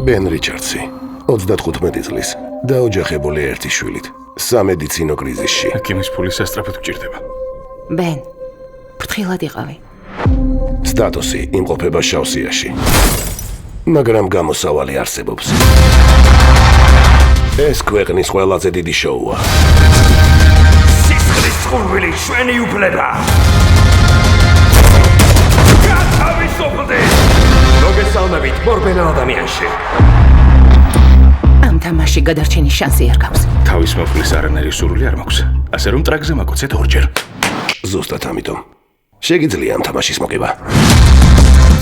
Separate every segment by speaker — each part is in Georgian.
Speaker 1: Ben Richards-ი, 35 წლის, დაოჯახებული ერთი შვილით, სამედიცინო კრიზისში.
Speaker 2: ჰაკიმის ფული სასწრაფოდ გჭირდება.
Speaker 3: Ben, ფრთხილად იყავი.
Speaker 1: სტატუსი იმყოფება შავსიაში. მაგრამ გამოსავალი არსებობს. ეს ქვეყნის ყველაზე დიდი შოუა.
Speaker 4: სისხლის წყურვილი ჩვენი უფლება. გათავისუფლდი! მოგესალმებით, მორბენა ადამიანში.
Speaker 3: ამ თამაში გადარჩენის შანსი არ გაქვს.
Speaker 2: თავის მოკლის არანაირი სურვილი არ მაქვს. ასე რომ ტრაკზე მაკოცეთ ორჯერ.
Speaker 1: ზუსტად ამიტომ. შეგიძლია ამ თამაშის მოგება.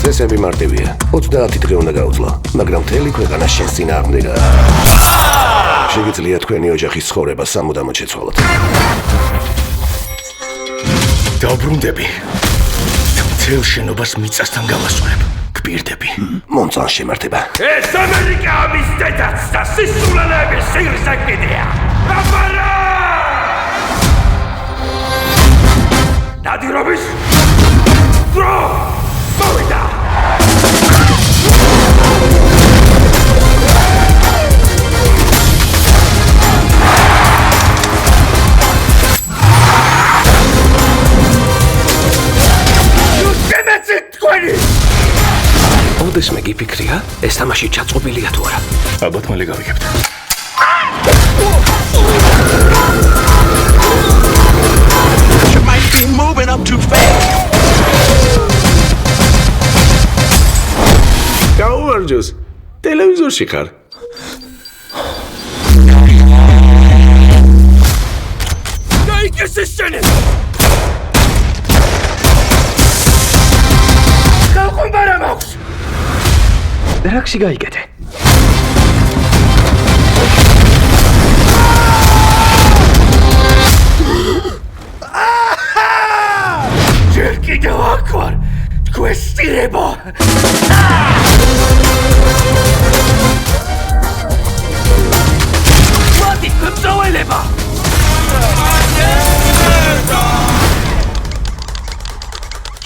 Speaker 1: წესები მარტივია. 30 დღე უნდა გაუძლო, მაგრამ მთელი ქვეყანა შენს წინააღმდეგაა. შეგიძლია თქვენი ოჯახის ცხოვრება სამუდამოდ შეცვალოთ.
Speaker 2: დაუბრუნდები. მთელ შენობას მიწასთან გავასწორებ. გპირდები.
Speaker 1: მომწონს შემართება.
Speaker 4: ეს ამერიკა ამის დედაც და სისულელების სირსაკიდია. აბარა! ნადირობის დრო მოვიდა!
Speaker 5: ოდეს მე გიფიქრია, ეს თამაში ჩაწყობილია თუ არა.
Speaker 2: ალბათ მალე გავიგებთ.
Speaker 6: You might be moving up too fast.
Speaker 5: გაუვარჯოს. ტელევიზორში ხარ.
Speaker 4: გაიგეს ეს შენი! გავხომბარა მაქვს!
Speaker 5: რაქსი გაიგეთე.
Speaker 4: ჯერ კიდევ აქ ვარ! გვესტირებო! მათი გვემწოველება!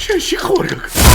Speaker 2: შენში ხوار გაქვს.